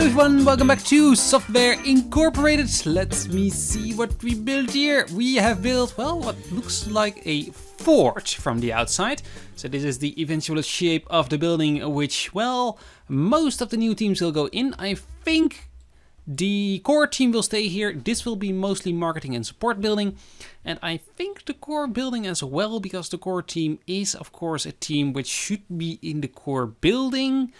everyone, welcome back to Software Incorporated. Let me see what we built here. We have built, well, what looks like a fort from the outside. So this is the eventual shape of the building, which, well, most of the new teams will go in. I think the core team will stay here. This will be mostly marketing and support building. And I think the core building as well, because the core team is, of course, a team which should be in the core building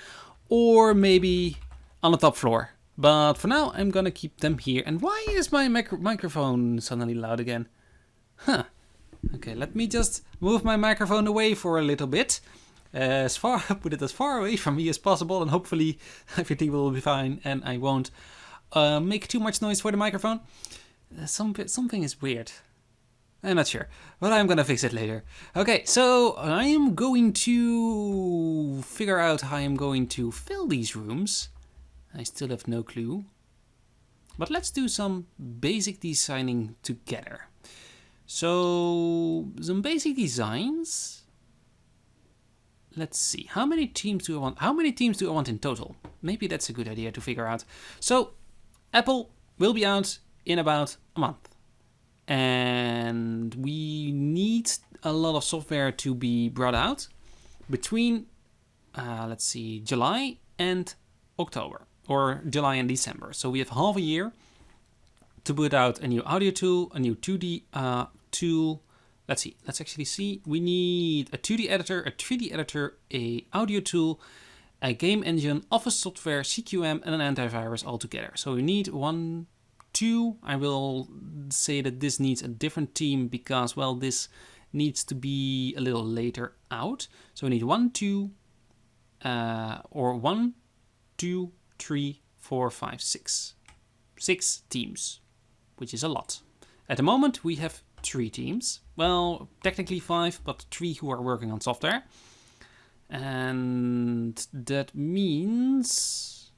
or maybe on the top floor. But for now, I'm gonna keep them here. And why is my microphone suddenly loud again? Huh. Okay, let me just move my microphone away for a little bit. Put it as far away from me as possible, and hopefully everything will be fine and I won't make too much noise for the microphone. Something is weird. I'm not sure, but I'm gonna fix it later. Okay, so I am going to figure out how I'm going to fill these rooms. I still have no clue. But let's do some basic designing together. So, some basic designs. Let's see, how many teams do I want? How many teams do I want in total? Maybe that's a good idea to figure out. So, Apple will be out in about a month. And we need a lot of software to be brought out between, let's see, July and October. Or July and December. So we have half a year to put out a new audio tool, a new 2D tool. Let's see, let's actually see. We need a 2D editor, a 3D editor, a audio tool, a game engine, office software, CQM, and an antivirus all together. So we need 1, 2. I will say that this needs a different team because, well, this needs to be a little later out. So we need 1, 2, or 1, 2, 3, 4, 5, 6. 6 teams, which is a lot. At the moment, we have 3 teams. Well, technically 5, but 3 who are working on software. And that means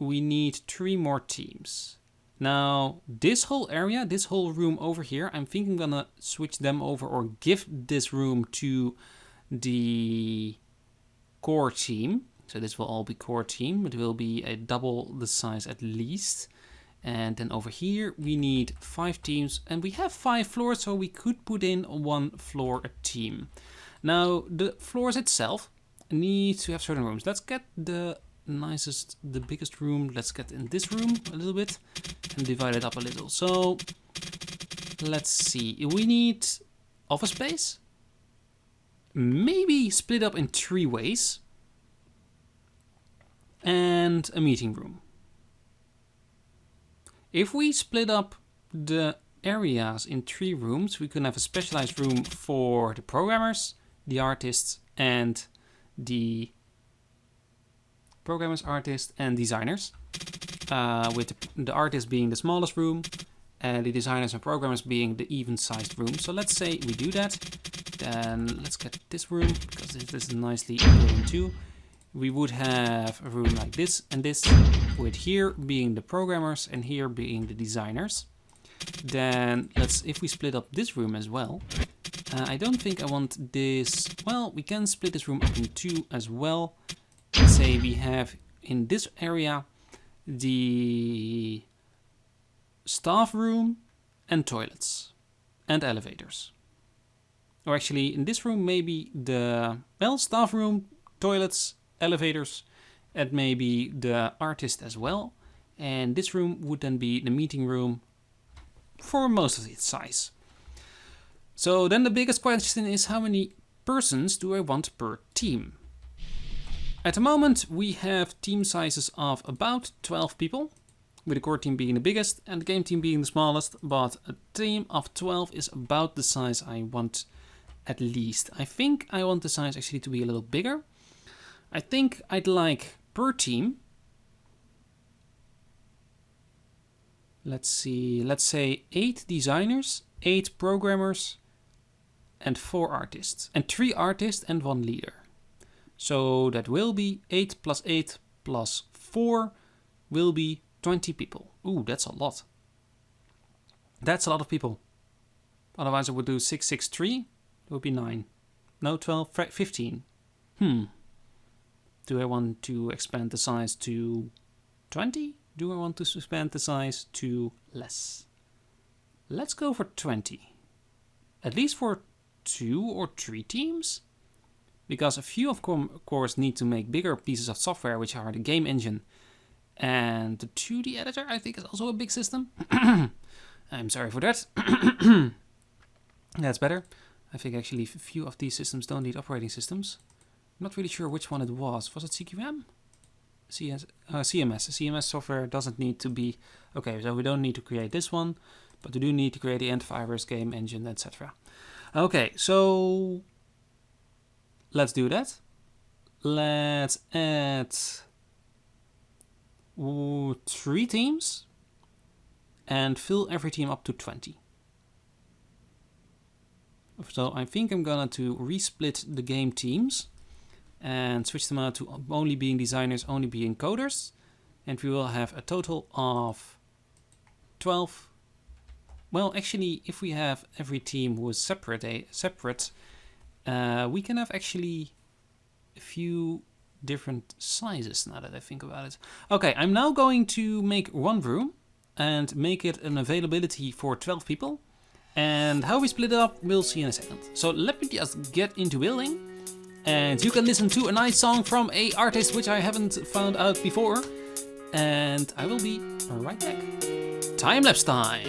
we need 3 more teams. Now, this whole area, this whole room over here, I'm thinking I'm gonna switch them over or give this room to the core team. So this will all be core team. It will be a double the size at least. And then over here we need 5 teams. And we have 5 floors, so we could put in 1 floor a team. Now the floors itself need to have certain rooms. Let's get the biggest room. Let's get in this room a little bit and divide it up a little. So let's see. We need office space. Maybe split up in 3 ways. And a meeting room. If we split up the areas in 3 rooms, we can have a specialized room for the programmers, the artists, and the artists, and designers. With the artists being the smallest room, and the designers and programmers being the even-sized room. So let's say we do that. Then let's get this room, because this is nicely built too. We would have a room like this and this, with here being the programmers and here being the designers. Then if we split up this room as well. I don't think I want this. Well, we can split this room up in 2 as well. Let's say we have in this area the staff room and toilets and elevators. Or actually in this room maybe the, well, staff room, toilets, elevators, and maybe the artist as well. And this room would then be the meeting room for most of its size. So then the biggest question is, how many persons do I want per team? At the moment we have team sizes of about 12 people, with the core team being the biggest and the game team being the smallest, but a team of 12 is about the size I want at least. I think I want the size actually to be a little bigger. I think I'd like per team, let's see, let's say 8 designers, 8 programmers, and 4 artists. And 3 artists and 1 leader. So that will be 8 plus 8 plus 4 will be 20 people. Ooh, that's a lot. That's a lot of people. Otherwise I would do 6, 6, 3. It would be 9. No, 12, 15. Do I want to expand the size to 20? Do I want to expand the size to less? Let's go for 20. At least for 2 or 3 teams. Because a few of course need to make bigger pieces of software, which are the game engine and the 2D editor, I think is also a big system. I'm sorry for that. That's better. I think actually a few of these systems don't need operating systems. I'm not really sure which one it was. Was it CQM? CMS. CMS software doesn't need to be... Okay, so we don't need to create this one, but we do need to create the antivirus, game engine, etc. Okay, so let's do that. Let's add 3 teams and fill every team up to 20. So I think I'm gonna to resplit the game teams and switch them out to only being designers, only being coders, and we will have a total of 12. Well, actually, if we have every team who is separate, we can have actually a few different sizes now that I think about it. Okay, I'm now going to make one room and make it an availability for 12 people. And how we split it up, we'll see in a second. So let me just get into building. And you can listen to a nice song from an artist which I haven't found out before. And I will be right back. Time-lapse time!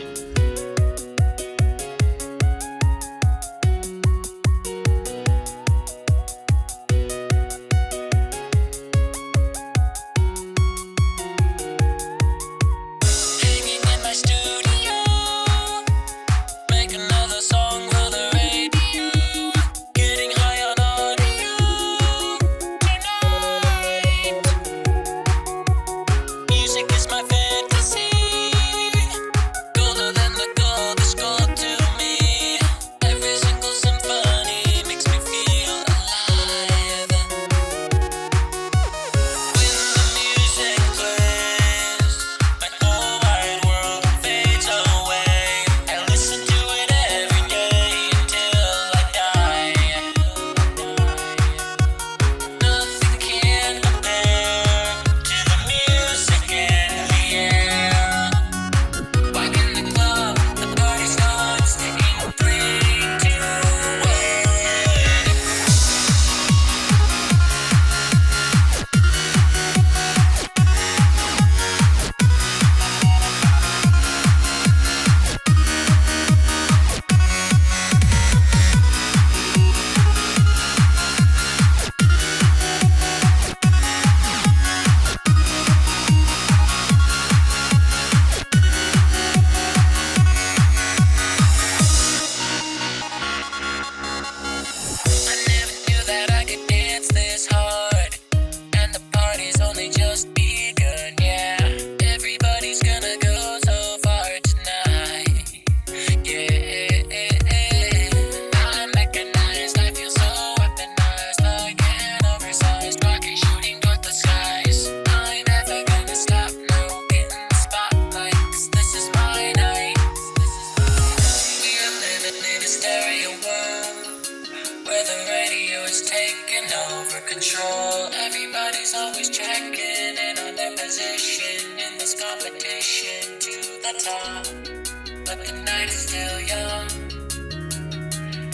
But the night is still young,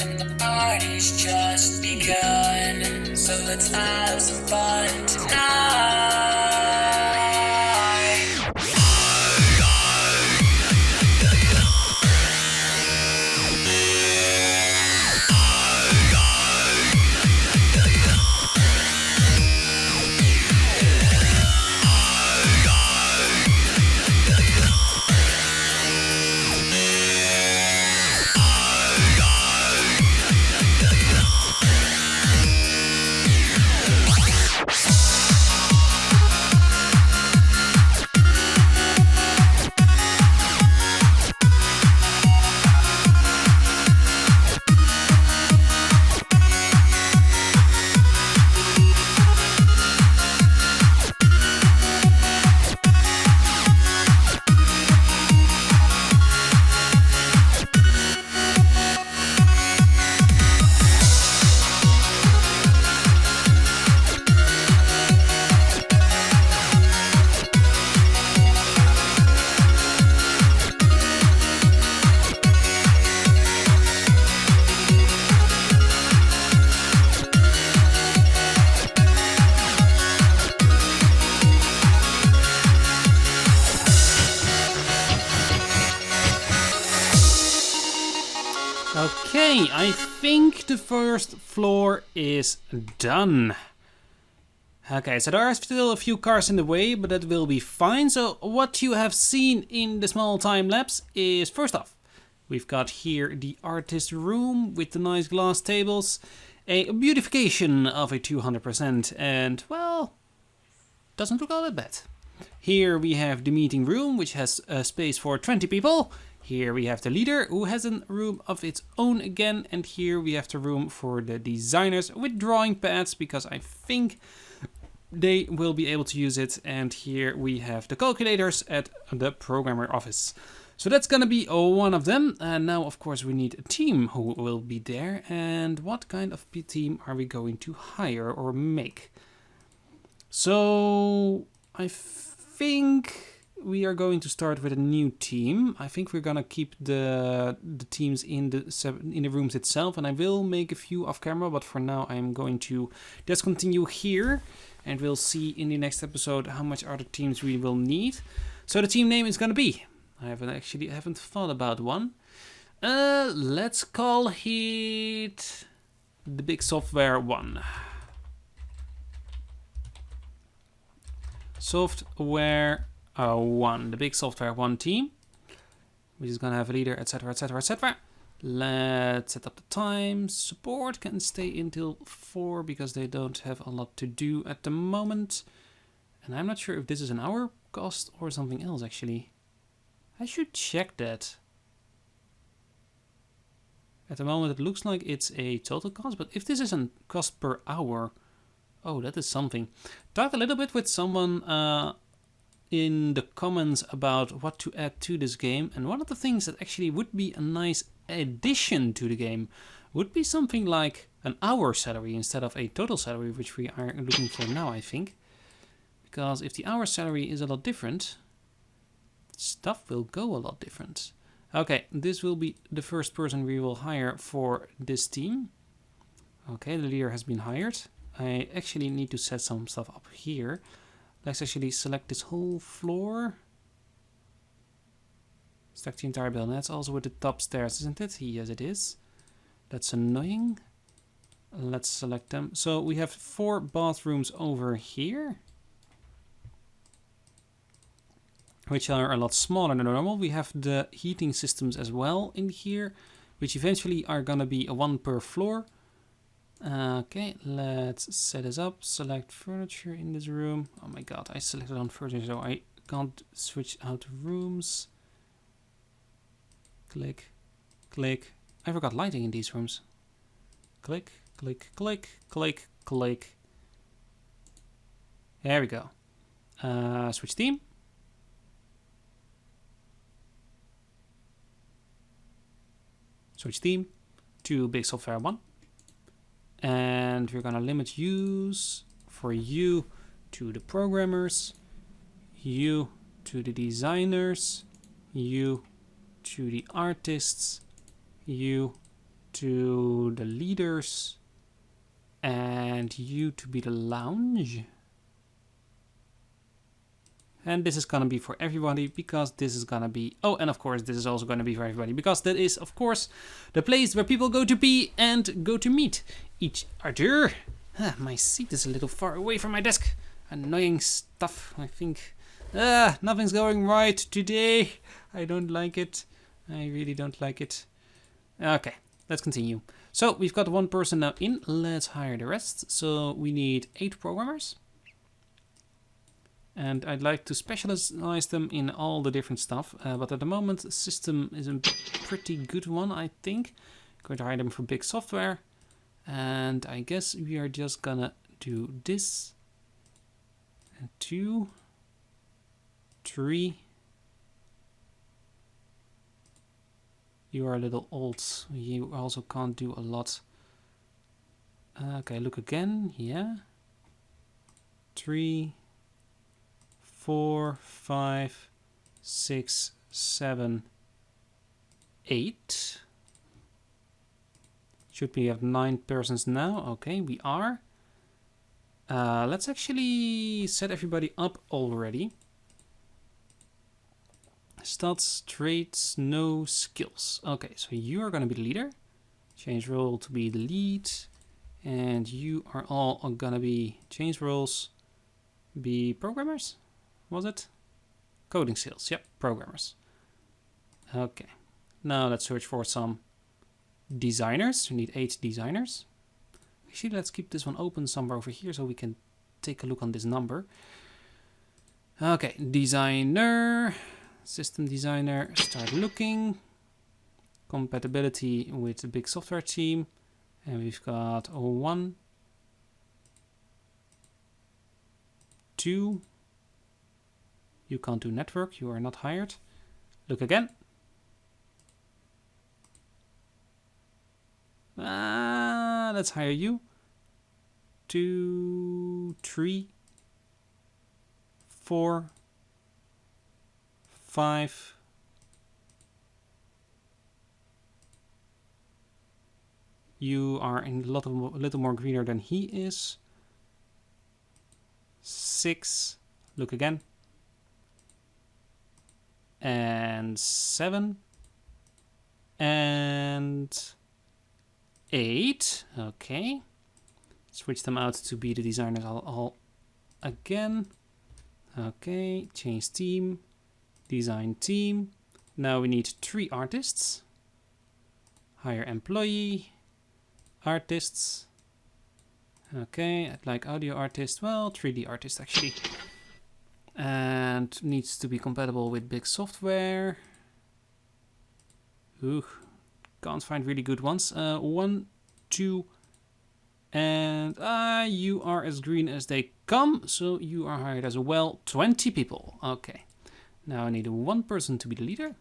and the party's just begun. So let's have some fun tonight. Okay, I think the first floor is done. Okay, so there are still a few cars in the way, but that will be fine. So what you have seen in the small time lapse is, first off, we've got here the artist room with the nice glass tables, a beautification of a 200%, and, well, doesn't look all that bad. Here we have the meeting room, which has a space for 20 people. Here we have the leader, who has a room of its own again. And here we have the room for the designers with drawing pads, because I think they will be able to use it. And here we have the calculators at the programmer office. So that's gonna be one of them. And now, of course, we need a team who will be there. And what kind of team are we going to hire or make? So I think we are going to start with a new team. I think we're gonna keep the teams in the rooms itself, and I will make a few off camera, but for now I'm going to discontinue here, and we'll see in the next episode how much other teams we will need. So the team name is gonna be, I haven't thought about one. Let's call it the Big Software 1. Software 1, the Big Software 1 team, which is gonna have a leader, etc, etc, etc. Let's set up the time. Support can stay until 4 because they don't have a lot to do at the moment. And I'm not sure if this is an hour cost or something else, actually. I should check that. At the moment it looks like it's a total cost, but if this is a cost per hour, oh, that is something. Talked a little bit with someone in the comments about what to add to this game, and one of the things that actually would be a nice addition to the game would be something like an hour salary instead of a total salary, which we are looking for now, I think. Because if the hour salary is a lot different, stuff will go a lot different. Okay, this will be the first person we will hire for this team. Okay, the leader has been hired. I actually need to set some stuff up here. Let's actually select this whole floor. Select the entire building. That's also with the top stairs, isn't it? Yes, it is. That's annoying. Let's select them. So we have 4 bathrooms over here, which are a lot smaller than normal. We have the heating systems as well in here, which eventually are gonna be a 1 per floor. Okay, let's set this up. Select furniture in this room. Oh my god, I selected on furniture, so I can't switch out rooms. Click, click. I forgot lighting in these rooms. Click, click, click, click, click. There we go. Switch team. Switch team to Big Software 1. And we're gonna limit use for you to the programmers, you to the designers, you to the artists, you to the leaders, and you to be the lounge. And this is gonna be for everybody because this is gonna be, oh, and of course this is also gonna be for everybody because that is of course the place where people go to pee and go to meet each other. My seat is a little far away from my desk. Annoying stuff, I think. Nothing's going right today. I don't like it. I really don't like it. Okay, let's continue. So we've got 1 person now in. Let's hire the rest. So we need 8 programmers. And I'd like to specialize them in all the different stuff. But at the moment, the system is a pretty good one, I think. I'm going to hire them for Big Software. And I guess we are just gonna do this. And 2, 3. You are a little old. You also can't do a lot. Okay, look again. Yeah. 3, 4, 5, 6, 7, 8. Should we have 9 persons now? Okay, we are. Let's actually set everybody up already. Stats, traits, no skills. Okay, so you are going to be the leader. Change role to be the lead. And you are all gonna be change roles. Be programmers? Was it? Coding skills. Yep, programmers. Okay. Now let's search for some designers. We need 8 designers. Actually, let's keep this one open somewhere over here so we can take a look on this number. Okay, designer, system designer, start looking. Compatibility with the big software team. And we've got 1, 2. You can't do network, you are not hired. Look again. Let's hire you. 2, 3, 4, 5. You are a little more greener than he is. 6. Look again. And 7. And 8. Okay. Switch them out to be the designers all again. Okay. Change team. Design team. Now we need 3 artists. Hire employee. Artists. Okay, I'd like audio artist. Well, 3D artist actually. And needs to be compatible with big software. Ooh, can't find really good ones. 1, 2, and you are as green as they come, so you are hired as well. 20 people. Okay, now I need 1 person to be the leader.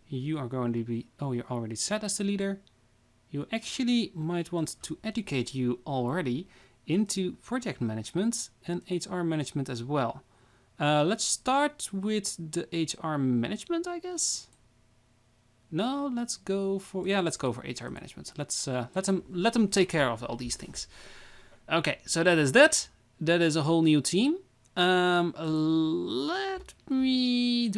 You are going to be, oh, you're already set as the leader. You actually might want to educate you already into project management and HR management as well. Let's start with the HR management, I guess. No, let's go for HR management. Let's let them take care of all these things. Okay, so that is that. That is a whole new team. Do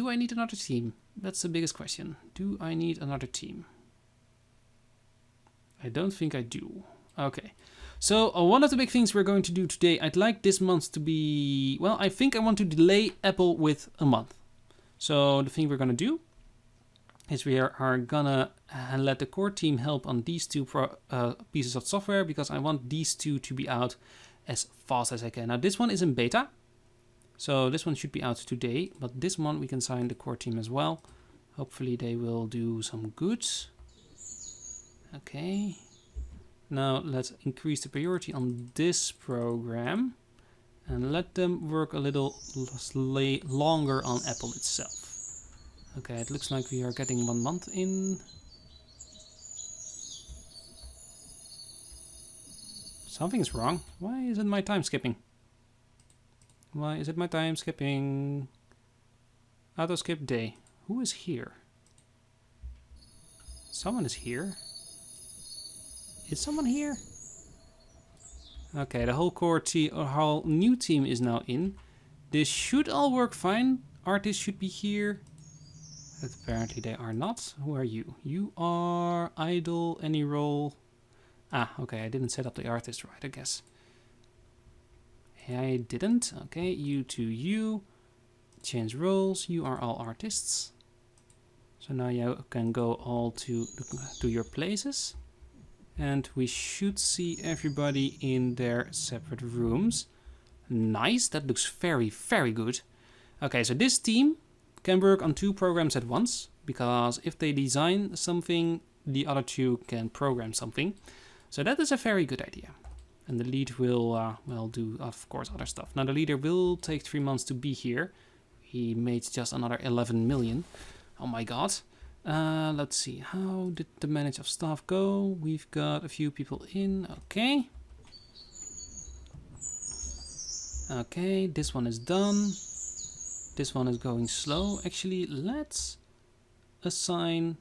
I need another team? That's the biggest question. Do I need another team? I don't think I do. Okay. So one of the big things we're going to do today, I'd like this month to be, well, I think I want to delay Apple with a month. So the thing we're going to do is we are gonna let the core team help on these 2 pieces of software, because I want these 2 to be out as fast as I can. Now this one is in beta, so this one should be out today, but this one we can sign the core team as well. Hopefully they will do some good. Okay, now let's increase the priority on this program and let them work a little longer on Apple itself. Okay, it looks like we are getting 1 month in. Something is wrong. Why is it my time skipping? Why is it my time skipping? Auto skip day. Who is here? Someone is here. Is someone here? Okay, the whole core team, or whole new team is now in. This should all work fine. Artists should be here. But apparently they are not. Who are you? You are idle, any role. Ah, okay, I didn't set up the artist right, I guess. I didn't. Okay, you to you. Change roles. You are all artists. So now you can go all to your places. And we should see everybody in their separate rooms. Nice, that looks very, very good. Okay, so this team can work on 2 programs at once, because if they design something, the other 2 can program something. So that is a very good idea. And the lead will do, of course, other stuff. Now the leader will take 3 months to be here. He made just another 11 million. Oh my god. Let's see, how did the manage of staff go? We've got a few people in. Okay. Okay, this one is done. This one is going slow. Actually, let's assign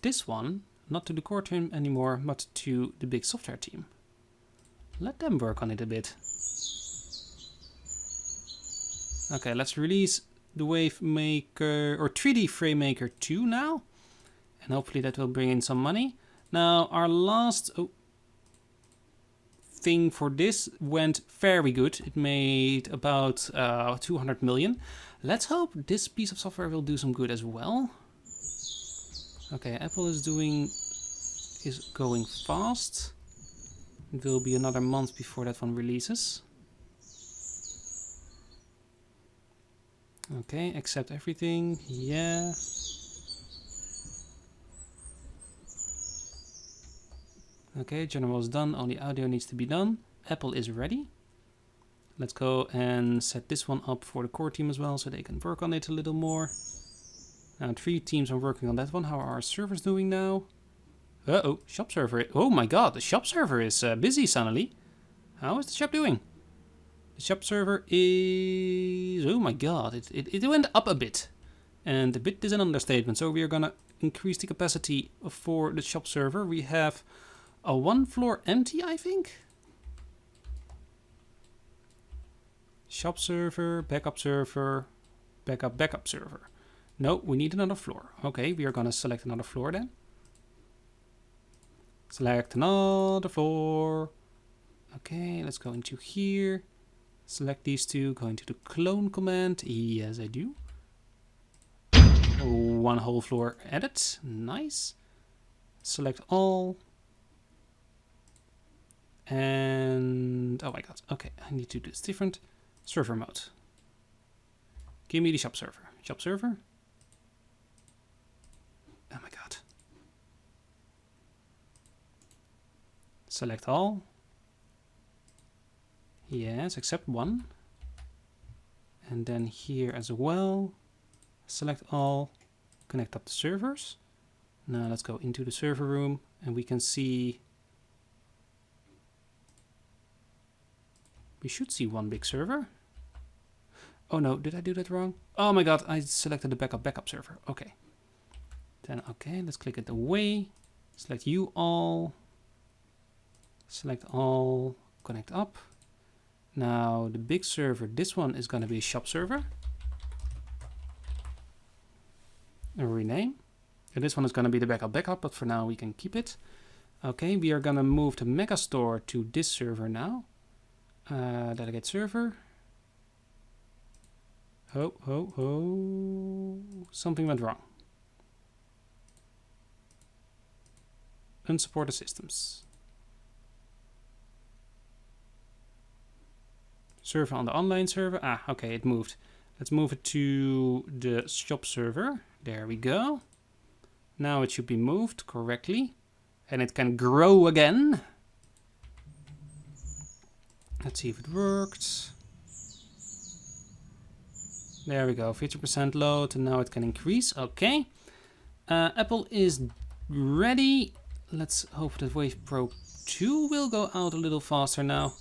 this one not to the core team anymore, but to the big software team. Let them work on it a bit. Okay, let's release the Wave Maker or 3D Frame Maker 2 now. And hopefully that will bring in some money. Now, our last thing for this went very good. It made about 200 million. Let's hope this piece of software will do some good as well. Okay, Apple is going fast. It will be another month before that one releases. Okay, accept everything. Yeah. Okay, general is done. Only audio needs to be done. Apple is ready. Let's go and set this one up for the core team as well, so they can work on it a little more. Now 3 teams are working on that one. How are our servers doing now? Uh-oh, shop server. Oh my god, the shop server is busy suddenly. How is the shop doing? The shop server is... Oh my god, it went up a bit. And a bit is an understatement. So we are gonna increase the capacity for the shop server. We have a 1 floor empty, I think. Shop server, backup server, backup server. No, we need another floor. Okay, we are gonna select another floor then. Select another floor. Okay, let's go into here. Select these two, go into the clone command. Yes, I do. 1 whole floor added. Nice. Select all. And oh my god, okay, I need to do this different. Server mode. Give me the shop server. Shop server. Oh my god. Select all. Yes, except 1. And then here as well. Select all. Connect up the servers. Now let's go into the server room and we can see. We should see 1 big server. Oh no, did I do that wrong? Oh my god, I selected the backup server. Okay. Then, okay, let's click it away. Select you all. Select all. Connect up. Now, the big server, this one is going to be a shop server. And rename. And this one is going to be the backup, but for now we can keep it. Okay, we are going to move the Megastore to this server now. Delegate server. Something went wrong. Unsupported systems. Server on the online server. Ah, okay, it moved. Let's move it to the shop server. There we go. Now it should be moved correctly. And it can grow again. Let's see if it worked. There we go, 50% load, and now it can increase. Okay. Apple is ready. Let's hope that Wave Pro 2 will go out a little faster now.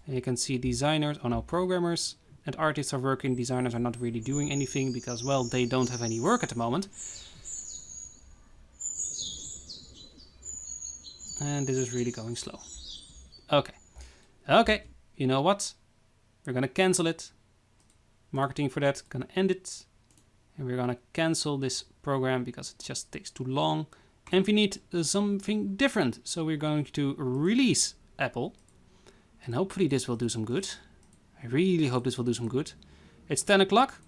And you can see designers, oh no, programmers and artists are working. Designers are not really doing anything because, well, they don't have any work at the moment. And this is really going slow. Okay. Okay, you know what? We're gonna cancel it. Marketing for that, gonna end it. And we're gonna cancel this program because it just takes too long. And we need something different. So we're going to release Apple. And hopefully this will do some good. I really hope this will do some good. It's 10 o'clock,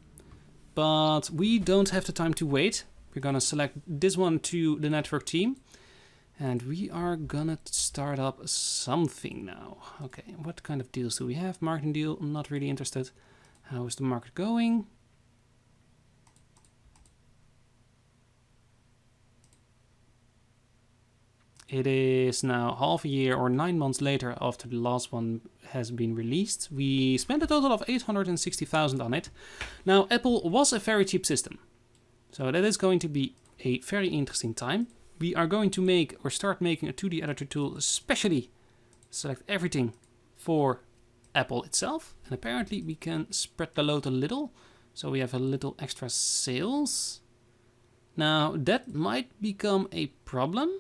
but we don't have the time to wait. We're gonna select this one to the network team. And we are gonna start up something now. Okay, what kind of deals do we have? Marketing deal, I'm not really interested. How is the market going? It is now half a year or 9 months later after the last one has been released. We spent a total of 860,000 on it. Now, Apple was a very cheap system. So that is going to be a very interesting time. We are going to make or start making a 2D editor tool, especially select everything for Apple itself. And apparently we can spread the load a little. So we have a little extra sales. Now that might become a problem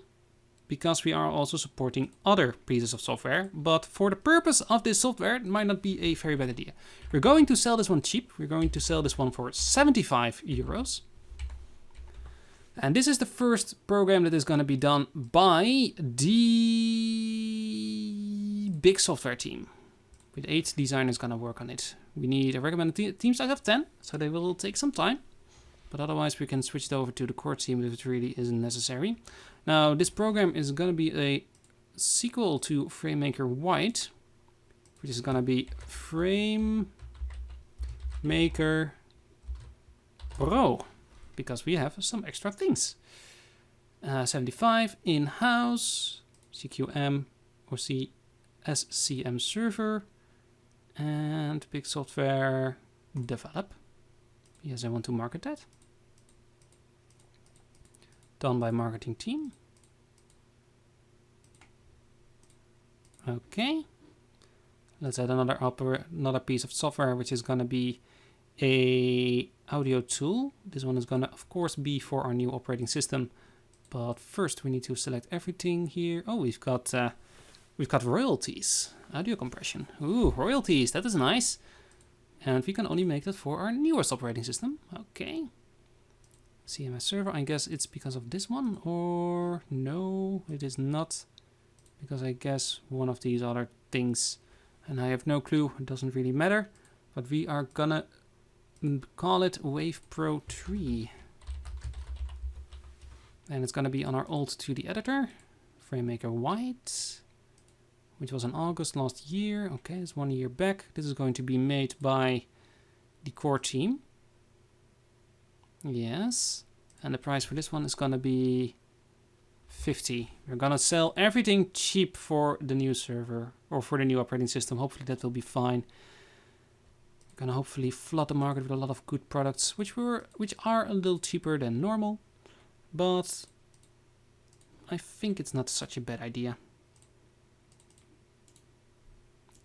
because we are also supporting other pieces of software. But for the purpose of this software, it might not be a very bad idea. We're going to sell this one cheap. We're going to sell this one for 75 euros. And this is the first program that is going to be done by the big software team. With 8 designers going to work on it. We need a recommended team size of 10, so they will take some time. But otherwise we can switch it over to the core team if it really isn't necessary. Now this program is going to be a sequel to FrameMaker White, which is going to be FrameMaker Pro, because we have some extra things. 75 in-house, CQM or SCM server, and big software develop. Yes, I want to market that. Done by marketing team. Okay. Let's add another piece of software, which is gonna be a audio tool. This one is gonna, of course, be for our new operating system. But first, we need to select everything here. Oh, we've got royalties, audio compression. Ooh, royalties. That is nice. And we can only make that for our newest operating system. Okay. CMS server, I guess it's because of this one, or no, it is not, because I guess one of these other things, and I have no clue, it doesn't really matter, but we are gonna call it Wave Pro 3. And it's gonna be on our old 2D editor, FrameMaker White, which was in August last year. Okay, it's 1 year back. This is going to be made by the core team. Yes, and the price for this one is gonna be 50. We're gonna sell everything cheap for the new server or for the new operating system. Hopefully that will be fine. We're gonna hopefully flood the market with a lot of good products, which are a little cheaper than normal, but I think it's not such a bad idea.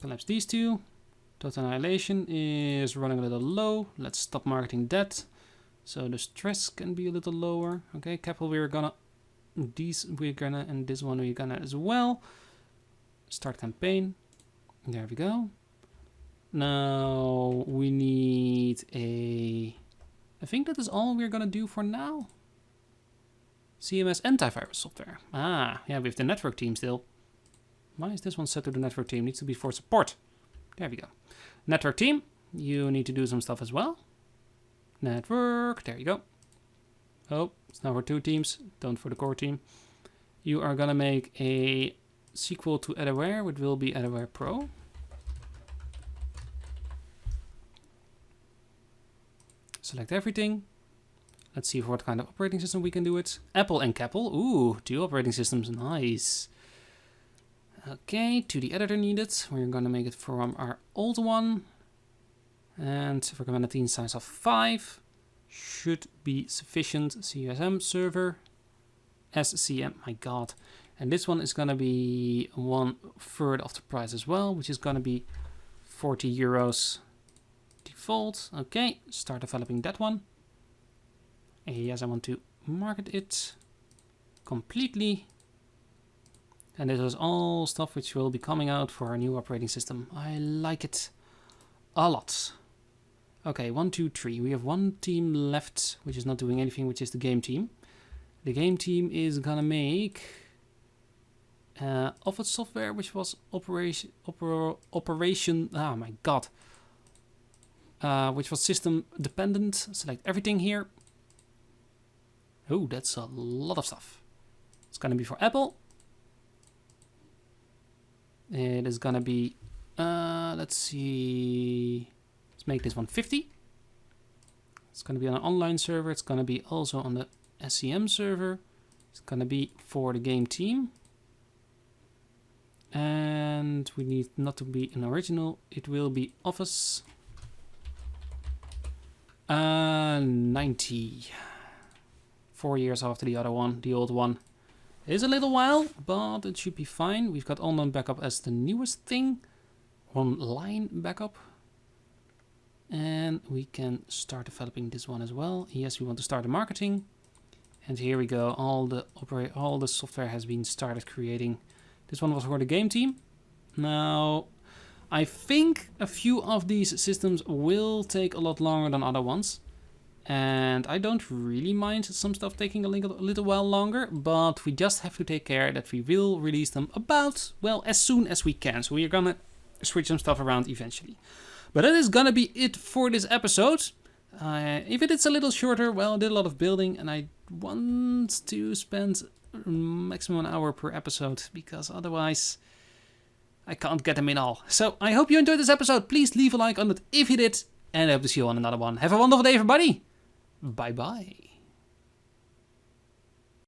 Collapse these two. Total Annihilation is running a little low. Let's stop marketing that, so the stress can be a little lower. Okay, capital and this one we're gonna as well. Start campaign. There we go. Now we need I think that is all we're gonna do for now. CMS antivirus software. Ah, yeah, we have the network team still. Why is this one set to the network team? Needs to be for support. There we go. Network team, you need to do some stuff as well. Network, there you go. Oh, it's now for 2 teams, don't for the core team. You are gonna make a sequel to Edaware, which will be Edaware Pro. Select everything. Let's see for what kind of operating system we can do it. Apple and Capel. Ooh, 2 operating systems, nice. Okay, 2D editor needed. We're gonna make it from our old one. And recommended team size of 5 should be sufficient. CSM server, SCM, my god. And this one is gonna be 1/3 of the price as well, which is gonna be 40 euros default. Okay, start developing that one. Yes, I want to market it completely. And this is all stuff which will be coming out for our new operating system. I like it a lot. Okay, 1, 2, 3. We have 1 team left, which is not doing anything, which is the game team. The game team is gonna make Office software, which was operation. Oh my god. Which was system dependent. Select everything here. Oh, that's a lot of stuff. It's gonna be for Apple. It is gonna be, let's see, let's make this one 50. It's gonna be on an online server. It's gonna be also on the SCM server. It's gonna be for the game team. And we need not to be an original. It will be Office 90. 4 years after the other one, the old one. It is a little while, but it should be fine. We've got online backup as the newest thing. Online backup. And we can start developing this one as well. Yes, we want to start the marketing. And here we go. All the software has been started creating. This one was for the game team. Now, I think a few of these systems will take a lot longer than other ones. And I don't really mind some stuff taking a little while longer, but we just have to take care that we will release them about, well, as soon as we can. So we're gonna switch some stuff around eventually. But that is gonna be it for this episode. If it is a little shorter, well, I did a lot of building and I want to spend maximum an hour per episode because otherwise I can't get them in all. So I hope you enjoyed this episode. Please leave a like on it if you did. And I hope to see you on another one. Have a wonderful day, everybody. Bye-bye.